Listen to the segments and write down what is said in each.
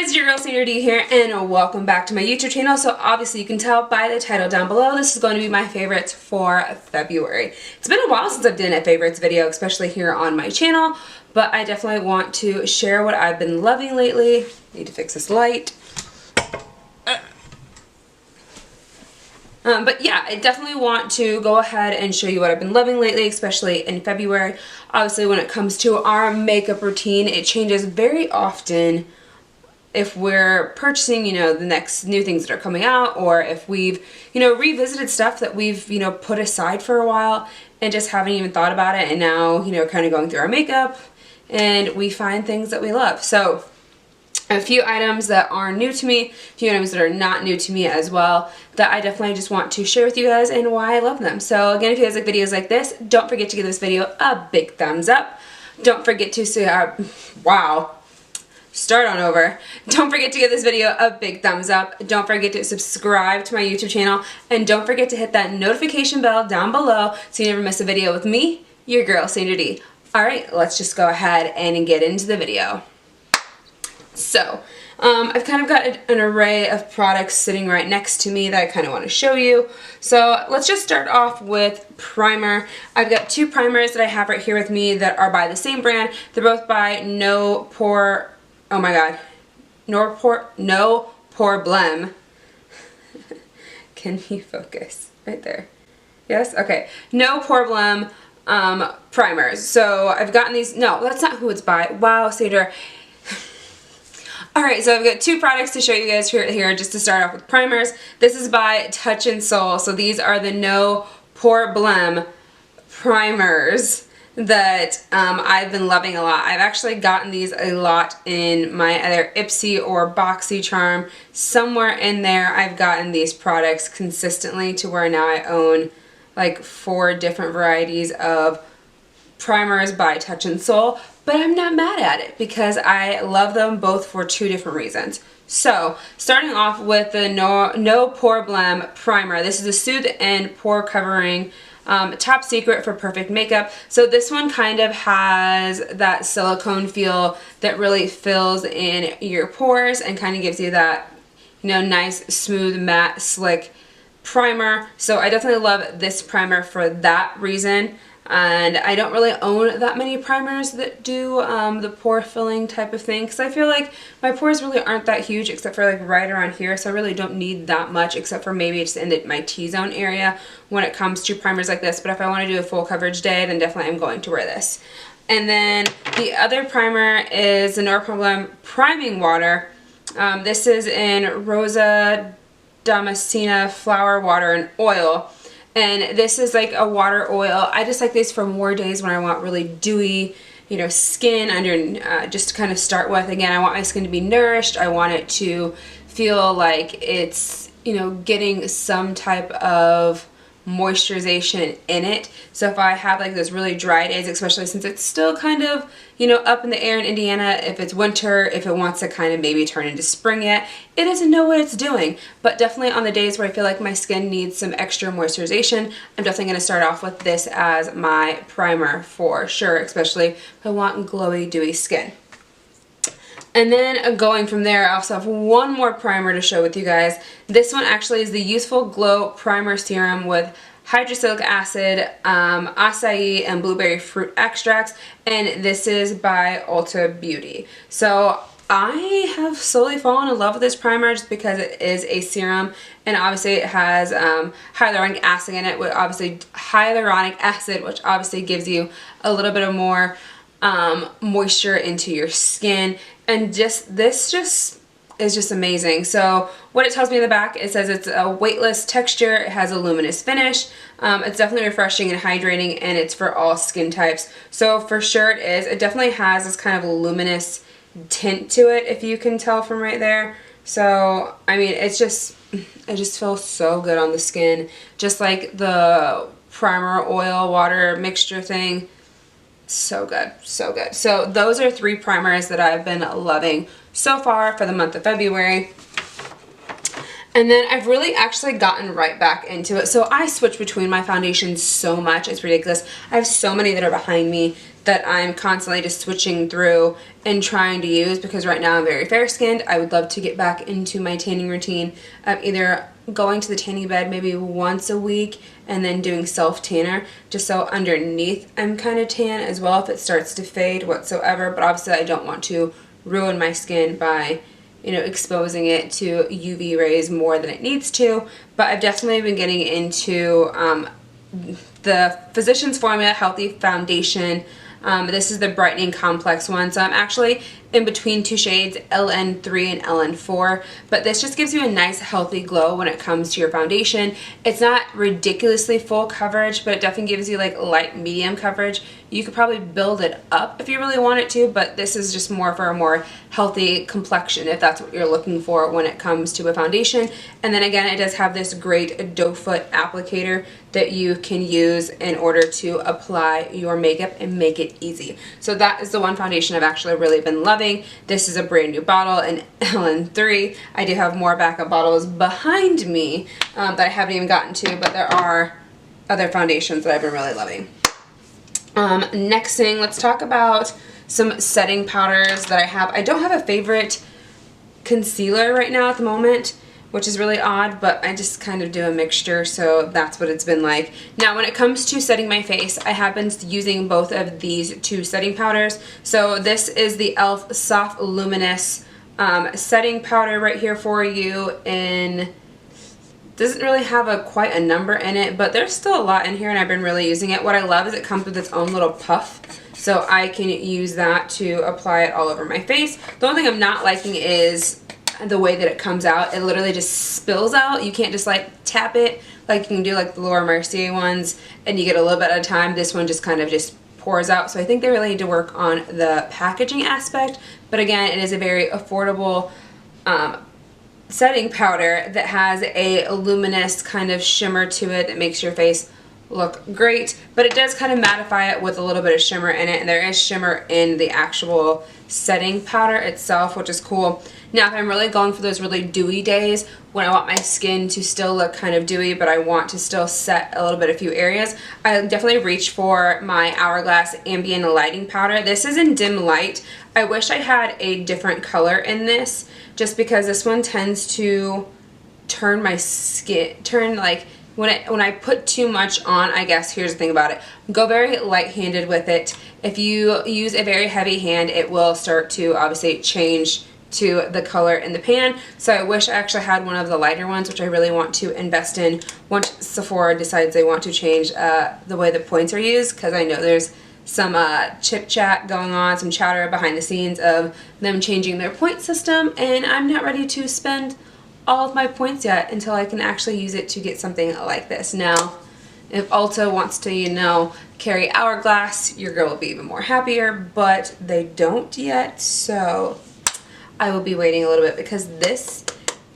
guys, your girl Senior D here, and welcome back to my YouTube channel. So obviously you can tell by the title down below, this is going to be my favorites for February. It's been a while since I've done a favorites video, especially here on my channel, but I definitely want to share what I've been loving lately. Need to fix this light. But yeah, I definitely want to go ahead and show you what I've been loving lately, especially in February. Obviously, when it comes to our makeup routine, it changes very often if we're purchasing, the next new things that are coming out, or if we've, revisited stuff that we've, put aside for a while and just haven't even thought about it, and now, kind of going through our makeup and we find things that we love. So a few items that are new to me, a few items that are not new to me as well, that I definitely just want to share with you guys and why I love them. So again, if you guys like videos like this, don't forget to give this video a big thumbs up. Don't forget to start on over. Don't forget to give this video a big thumbs up. Don't forget to subscribe to my YouTube channel, and don't forget to hit that notification bell down below so you never miss a video with me, your girl Senior D. Alright, let's just go ahead and get into the video. So, I've kind of got an array of products sitting right next to me that I kind of want to show you. So let's just start off with primer. I've got two primers that I have right here with me that are by the same brand. They're both by No Pore Blem. Can you focus? Right there. Yes? Okay. No Pore Blem primers. So I've gotten these. No, that's not who it's by. Wow, Sandra. Alright, so I've got two products to show you guys here just to start off with primers. This is by Touch and Soul. So these are the No Pore Blem primers that I've been loving a lot. I've actually gotten these a lot in my either Ipsy or Boxy Charm. Somewhere in there I've gotten these products consistently to where now I own like 4 different varieties of primers by Touch and Soul, but I'm not mad at it because I love them both for 2 different reasons. So, starting off with the No Pore Blem primer. This is a Soothe and Pore Covering top secret for perfect makeup. So this one kind of has that silicone feel that really fills in your pores and kind of gives you that, nice, smooth, matte, slick primer. So I definitely love this primer for that reason. And I don't really own that many primers that do the pore filling type of thing, because I feel like my pores really aren't that huge except for like right around here, so I really don't need that much except for maybe just in my T-zone area when it comes to primers like this. But if I want to do a full coverage day, then definitely I'm going to wear this. And then the other primer is the No Pore Blem Priming Water. This is in Rosa Damascena Flower Water and Oil. And this is like a water oil. I just like these for more days when I want really dewy, skin under, just to kind of start with. Again, I want my skin to be nourished. I want it to feel like it's, getting some type of moisturization in it. So if I have like those really dry days, especially since it's still kind of, up in the air in Indiana, if it's winter, if it wants to kind of maybe turn into spring yet, it doesn't know what it's doing. But definitely on the days where I feel like my skin needs some extra moisturization, I'm definitely going to start off with this as my primer for sure, especially if I want glowy, dewy skin. And then going from there, I also have one more primer to show with you guys. This one actually is the Youthful Glow Primer Serum with hydroxylic acid, acai, and blueberry fruit extracts. And this is by Ulta Beauty. So I have slowly fallen in love with this primer just because it is a serum, and obviously it has hyaluronic acid in it, which obviously gives you a little bit of more moisture into your skin. And this is just amazing. So what it tells me in the back, it says it's a weightless texture, it has a luminous finish, it's definitely refreshing and hydrating, and it's for all skin types. So for sure it is. It definitely has this kind of luminous tint to it, if you can tell from right there. So I mean, it just feels so good on the skin, just like the primer oil water mixture thing. So good, so good. So those are 3 primers that I've been loving so far for the month of February. And then I've really actually gotten right back into it. So I switch between my foundations so much, it's ridiculous. I have so many that are behind me that I'm constantly just switching through and trying to use, because right now I'm very fair skinned. I would love to get back into my tanning routine of either going to the tanning bed maybe once a week and then doing self tanner, just so underneath I'm kind of tan as well if it starts to fade whatsoever. But obviously I don't want to ruin my skin by, you know, exposing it to UV rays more than it needs to. But I've definitely been getting into the Physicians Formula Healthy Foundation. This is the Brightening Complex one. So I'm actually in between two shades, LN3 and LN4. But this just gives you a nice healthy glow when it comes to your foundation. It's not ridiculously full coverage, but it definitely gives you like light medium coverage. You could probably build it up if you really wanted to, but this is just more for a more healthy complexion if that's what you're looking for when it comes to a foundation. And then again, it does have this great doe foot applicator that you can use in order to apply your makeup and make it easy. So that is the one foundation I've actually really been loving. This is a brand new bottle in LN3. I do have more backup bottles behind me that I haven't even gotten to, but there are other foundations that I've been really loving. Next thing, let's talk about some setting powders that I have. I don't have a favorite concealer right now at the moment, which is really odd, but I just kind of do a mixture, so that's what it's been like. Now, when it comes to setting my face, I have been using both of these two setting powders. So this is the e.l.f. Soft Luminous setting powder right here for you in... Doesn't really have quite a number in it, but there's still a lot in here and I've been really using it. What I love is it comes with its own little puff, so I can use that to apply it all over my face. The only thing I'm not liking is the way that it comes out. It literally just spills out. You can't just like tap it like you can do like the Laura Mercier ones and you get a little bit at a time. This one just kind of just pours out. So I think they really need to work on the packaging aspect. But again, it is a very affordable setting powder that has a luminous kind of shimmer to it that makes your face look great, but it does kind of mattify it with a little bit of shimmer in it, and there is shimmer in the actual setting powder itself, which is cool. Now, if I'm really going for those really dewy days when I want my skin to still look kind of dewy, but I want to still set a little bit a few areas, I definitely reach for my Hourglass Ambient Lighting Powder. This is in Dim Light. I wish I had a different color in this, just because this one tends to turn my skin, like, when I put too much on, I guess here's the thing about it. Go very light-handed with it. If you use a very heavy hand, it will start to obviously change to the color in the pan. So I wish I actually had one of the lighter ones, which I really want to invest in once Sephora decides they want to change the way the points are used, because I know there's some chit chat going on, some chatter behind the scenes of them changing their point system, and I'm not ready to spend all of my points yet until I can actually use it to get something like this. Now, if Ulta wants to, you know, carry Hourglass, your girl will be even more happier, but they don't yet, so I will be waiting a little bit because this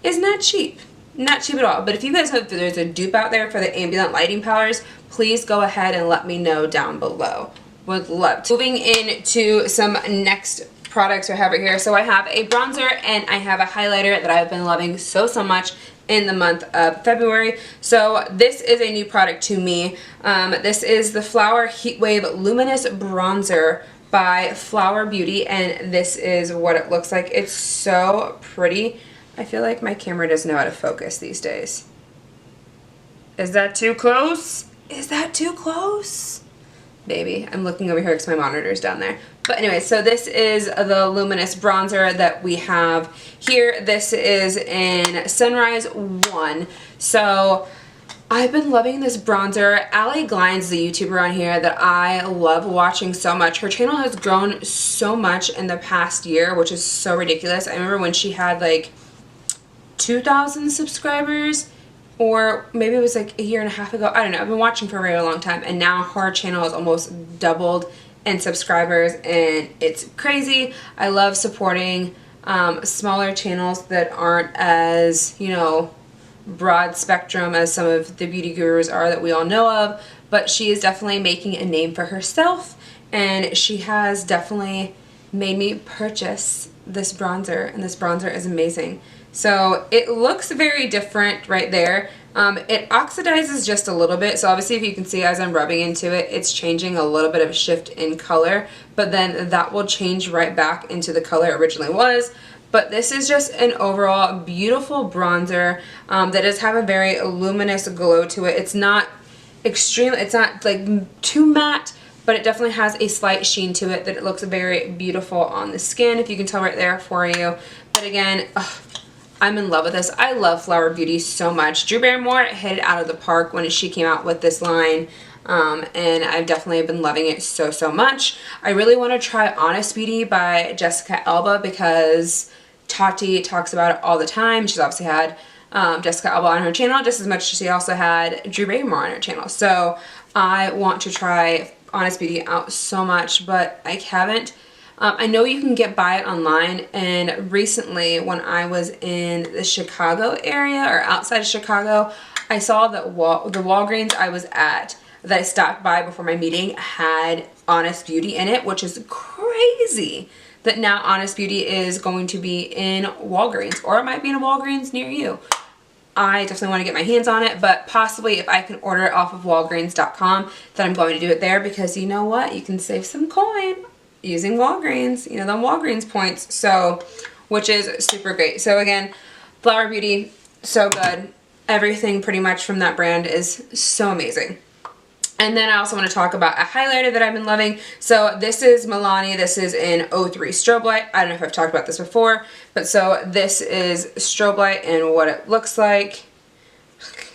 is not cheap. Not cheap at all. But if you guys know if there's a dupe out there for the ambient lighting powders, please go ahead and let me know down below. Would love to. Moving into some next products I have right here. So I have a bronzer and I have a highlighter that I've been loving so much in the month of February. So this is a new product to me. This is the Flower Heatwave Luminous Bronzer by Flower Beauty, and this is what it looks like. It's so pretty. I feel like my camera doesn't know how to focus these days. Is that too close? Is that too close? Baby, I'm looking over here because my monitor's down there. But anyway, so this is the luminous bronzer that we have here. This is in Sunrise 1. So I've been loving this bronzer. Allie Glines is a YouTuber on here that I love watching so much. Her channel has grown so much in the past year, which is so ridiculous. I remember when she had like 2,000 subscribers, or maybe it was like a year and a half ago. I don't know. I've been watching for a very long time, and now her channel has almost doubled in subscribers, and it's crazy. I love supporting smaller channels that aren't as, you know, broad spectrum as some of the beauty gurus are that we all know of, but she is definitely making a name for herself, and she has definitely made me purchase this bronzer, and this bronzer is amazing. So it looks very different right there. It oxidizes just a little bit, so obviously if you can see as I'm rubbing into it, it's changing a little bit of a shift in color, but then that will change right back into the color it originally was. But this is just an overall beautiful bronzer that does have a very luminous glow to it. It's not extreme, it's not like too matte, but it definitely has a slight sheen to it that it looks very beautiful on the skin, if you can tell right there for you. But again, I'm in love with this. I love Flower Beauty so much. Drew Barrymore hit it out of the park when she came out with this line. And I've definitely been loving it so, so much. I really want to try Honest Beauty by Jessica Alba because Tati talks about it all the time. She's obviously had Jessica Alba on her channel just as much as she also had Drew Barrymore on her channel. So I want to try Honest Beauty out so much, but I haven't. I know you can buy it online, and recently when I was in the Chicago area or outside of Chicago, I saw that the Walgreens I was at that I stopped by before my meeting had Honest Beauty in it, which is crazy that now Honest Beauty is going to be in Walgreens, or it might be in a Walgreens near you. I definitely want to get my hands on it, but possibly if I can order it off of Walgreens.com, then I'm going to do it there, because you know what? You can save some coin using Walgreens, you know, the Walgreens points, so, which is super great. So again, Flower Beauty, so good. Everything pretty much from that brand is so amazing. And then I also want to talk about a highlighter that I've been loving. So this is Milani. This is in 03 Strobe Light. I don't know if I've talked about this before, but so this is Strobe Light and what it looks like.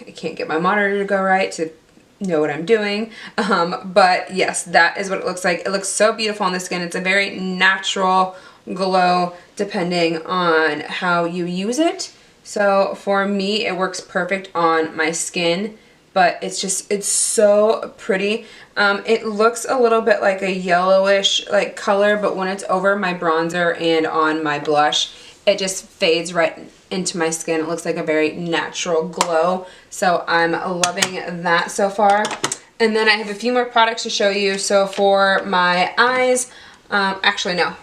I can't get my monitor to go right to know what I'm doing. But yes, that is what it looks like. It looks so beautiful on the skin. It's a very natural glow depending on how you use it. So for me, it works perfect on my skin. But it's so pretty. It looks a little bit like a yellowish like color, but when it's over my bronzer and on my blush, it just fades right into my skin. It looks like a very natural glow. So I'm loving that so far. And then I have a few more products to show you. So for my eyes, actually no,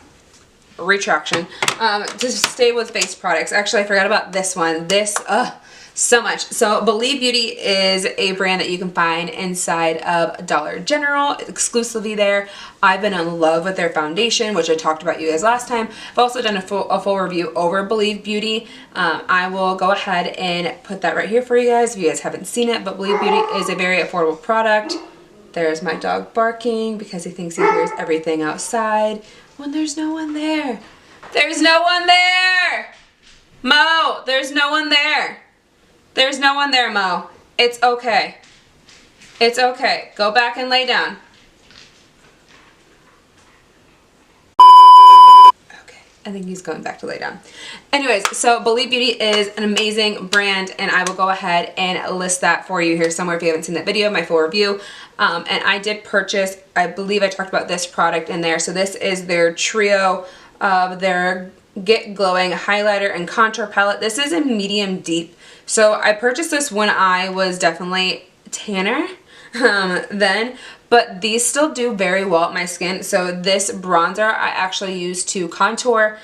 retraction. To stay with face products. Actually, I forgot about this one. This, so much. So Believe Beauty is a brand that you can find inside of Dollar General, exclusively there. I've been in love with their foundation, which I talked about you guys last time. I've also done a full review over Believe Beauty. I will go ahead and put that right here for you guys if you guys haven't seen it, but Believe Beauty is a very affordable product. There's my dog barking because he thinks he hears everything outside when there's no one there. There's no one there! Mo, there's no one there. There's no one there, Mo. It's okay. It's okay. Go back and lay down. Okay, I think he's going back to lay down. Anyways, so Believe Beauty is an amazing brand, and I will go ahead and list that for you here somewhere if you haven't seen that video, my full review. And I did purchase, I believe I talked about this product in there. So this is their trio of their Get Glowing highlighter and contour palette. This is a medium deep. So I purchased this when I was definitely tanner then, but these still do very well at my skin. So this bronzer I actually use to contour.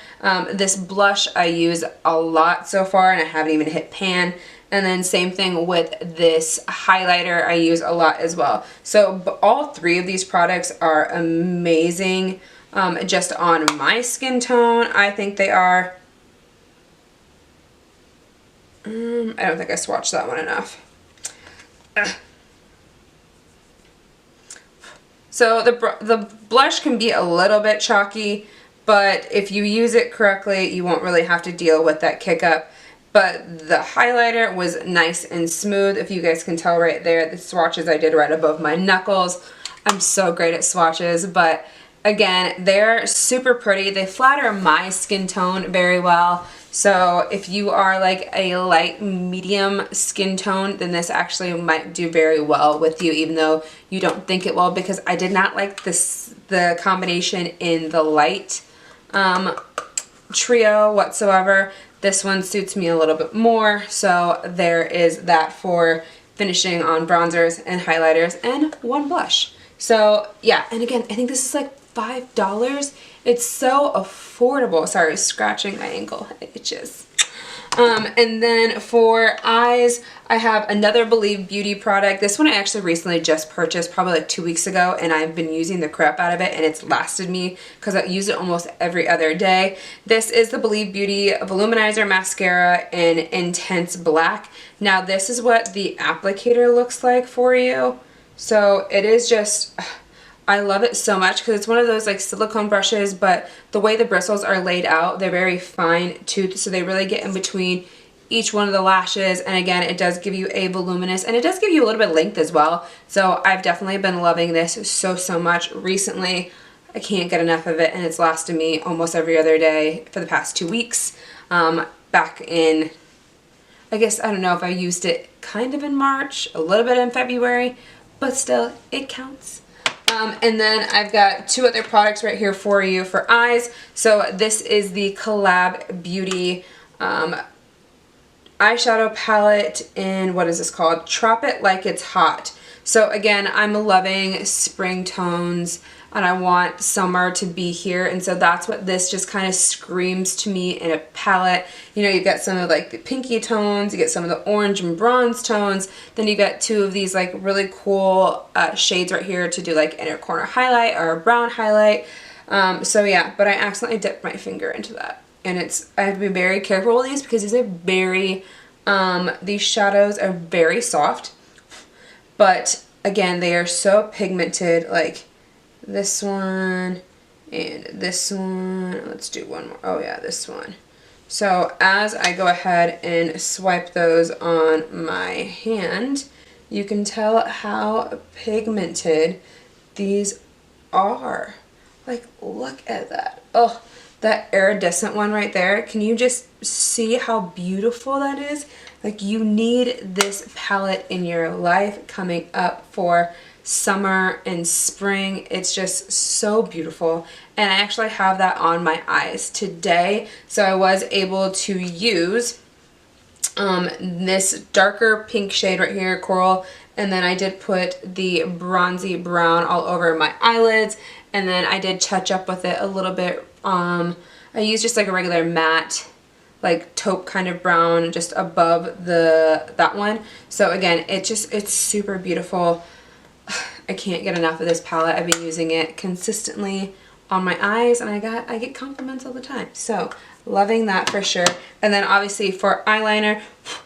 This blush I use a lot so far, and I haven't even hit pan. And then same thing with this highlighter I use a lot as well. So all three of these products are amazing just on my skin tone. I think they are. I don't think I swatched that one enough. So the blush can be a little bit chalky, but if you use it correctly, you won't really have to deal with that kick up. But the highlighter was nice and smooth. If you guys can tell right there, the swatches I did right above my knuckles. I'm so great at swatches, but again, they're super pretty. They flatter my skin tone very well. So if you are like a light medium skin tone, then this actually might do very well with you, even though you don't think it will, because I did not like the combination in the light trio whatsoever. This one suits me a little bit more, so there is that for finishing on bronzers and highlighters and one blush. So yeah, and again, I think this is like $5. It's so affordable. Sorry, scratching my ankle. It itches. And then for eyes, I have another Believe Beauty product. This one I actually recently just purchased probably like 2 weeks ago, and I've been using the crap out of it, and it's lasted me because I use it almost every other day. This is the Believe Beauty Voluminizer Mascara in Intense Black. Now this is what the applicator looks like for you. So it is just... I love it so much because it's one of those like silicone brushes, but the way the bristles are laid out, they're very fine toothed, so they really get in between each one of the lashes. And again, it does give you a voluminous, and it does give you a little bit of length as well. So I've definitely been loving this so much recently. I can't get enough of it, and it's lasted me almost every other day for the past 2 weeks. Back in, I guess, I don't know if I used it kind of in March, a little bit in February, but still, it counts. And then I've got 2 other products right here for you for eyes. So this is the Collab Beauty eyeshadow palette in, what is this called? Trop It Like It's Hot. So again, I'm loving spring tones, and I want summer to be here, and so that's what this just kind of screams to me in a palette. You know, you get some of like the pinky tones, you get some of the orange and bronze tones, then you get 2 of these like really cool shades right here to do like inner corner highlight or a brown highlight. So yeah, but I accidentally dipped my finger into that, and I have to be very careful with these because these are very, these shadows are very soft, but again, they are so pigmented, like this one and this one. Let's do one more. Oh yeah, this one. So as I go ahead and swipe those on my hand, you can tell how pigmented these are. Like, look at that. Oh, that iridescent one right there. Can you just see how beautiful that is? Like, you need this palette in your life coming up for summer and spring. It's just so beautiful, and I actually have that on my eyes today. So I was able to use this darker pink shade right here, coral, and then I did put the bronzy brown all over my eyelids, and then I did touch up with it a little bit. I used just like a regular matte, like taupe kind of brown just above that one. So again, it's super beautiful. I can't get enough of this palette. I've been using it consistently on my eyes, and I get compliments all the time. So loving that for sure. And then obviously for eyeliner,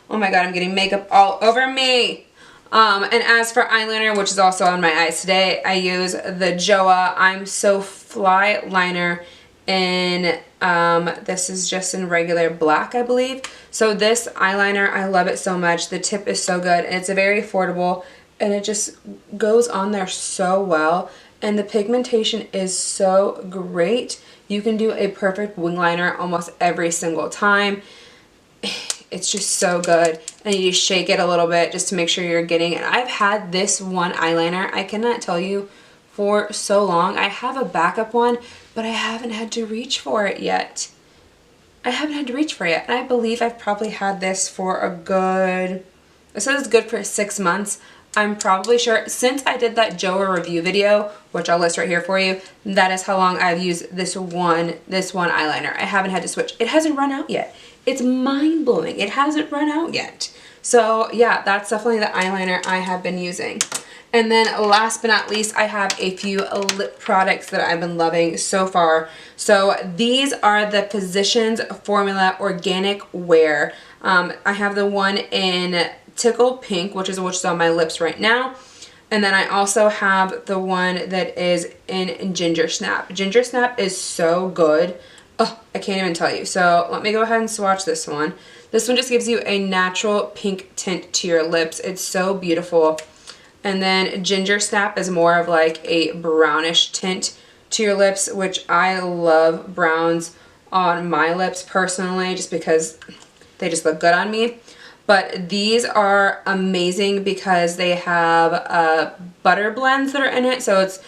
oh my god, I'm getting makeup all over me. And as for eyeliner, which is also on my eyes today, I use the Joa I'm So Fly liner in, this is just in regular black, I believe. So this eyeliner, I love it so much. The tip is so good, and it's a very affordable, and it just goes on there so well, and the pigmentation is so great. You can do a perfect wing liner almost every single time. It's just so good, and you just shake it a little bit just to make sure you're getting it. I've had this one eyeliner, I cannot tell you, for so long. I have a backup one, but I haven't had to reach for it yet. And I believe I've probably had this for a good, it says it's good for 6 months. I'm probably sure, since I did that Joa review video, which I'll list right here for you, that is how long I've used this one eyeliner. I haven't had to switch. It hasn't run out yet. It's mind-blowing. It hasn't run out yet. So yeah, that's definitely the eyeliner I have been using. And then last but not least, I have a few lip products that I've been loving so far. So these are the Physicians Formula Organic Wear. I have the one in Tickle Pink, which is on my lips right now. And then I also have the one that is in Ginger Snap. Ginger Snap is so good. Oh, I can't even tell you. So let me go ahead and swatch this one. This one just gives you a natural pink tint to your lips. It's so beautiful. And then Ginger Snap is more of like a brownish tint to your lips, which I love browns on my lips personally, just because they just look good on me. But these are amazing because they have butter blends that are in it. So it's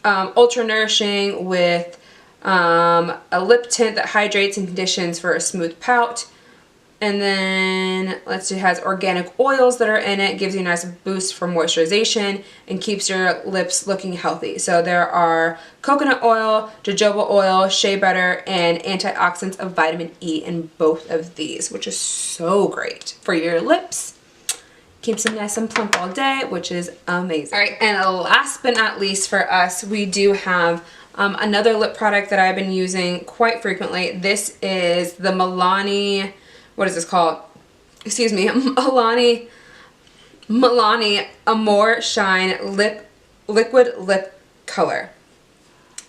ultra nourishing with a lip tint that hydrates and conditions for a smooth pout. And then, let's see, it has organic oils that are in it, gives you a nice boost for moisturization, and keeps your lips looking healthy. So there are coconut oil, jojoba oil, shea butter, and antioxidants of vitamin E in both of these, which is so great for your lips. Keeps them nice and plump all day, which is amazing. All right, and last but not least for us, we do have another lip product that I've been using quite frequently. This is the Milani, what is this called? Excuse me, Milani Amore Shine Liquid Lip Color.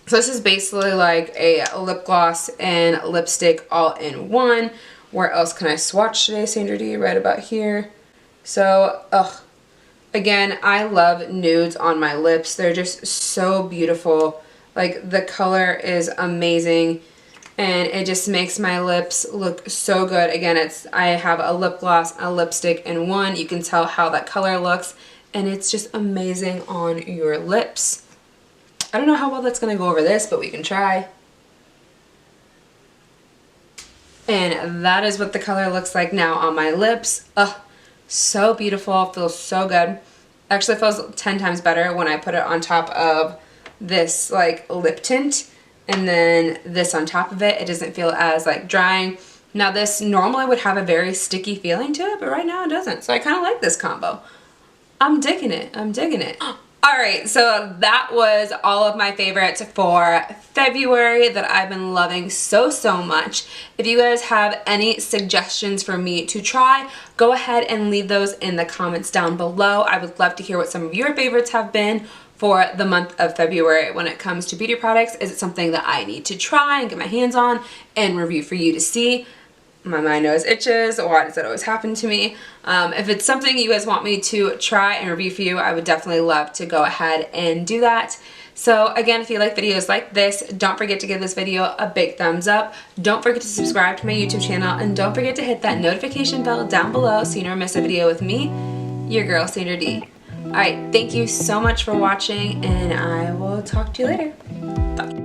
So this is basically like a lip gloss and lipstick all in one. Where else can I swatch today, Sandra D? Right about here. So, again, I love nudes on my lips. They're just so beautiful. Like, the color is amazing, and it just makes my lips look so good. Again, I have a lip gloss, a lipstick in one. You can tell how that color looks, and it's just amazing on your lips. I don't know how well that's going to go over this, but we can try. And that is what the color looks like now on my lips. So beautiful, feels so good. Actually, it feels 10 times better when I put it on top of this like lip tint, and then this on top of it. It doesn't feel as like drying. Now this normally would have a very sticky feeling to it, but right now it doesn't. So I kind of like this combo. I'm digging it. I'm digging it. Alright, so that was all of my favorites for February that I've been loving so much. If you guys have any suggestions for me to try, go ahead and leave those in the comments down below. I would love to hear what some of your favorites have been for the month of February when it comes to beauty products. Is it something that I need to try and get my hands on and review for you to see? My mind knows itches. Why does that always happen to me? If it's something you guys want me to try and review for you, I would definitely love to go ahead and do that. So again, if you like videos like this, don't forget to give this video a big thumbs up. Don't forget to subscribe to my YouTube channel, and don't forget to hit that notification bell down below so you never miss a video with me, your girl Sandra D. Alright, thank you so much for watching, and I will talk to you later. Bye.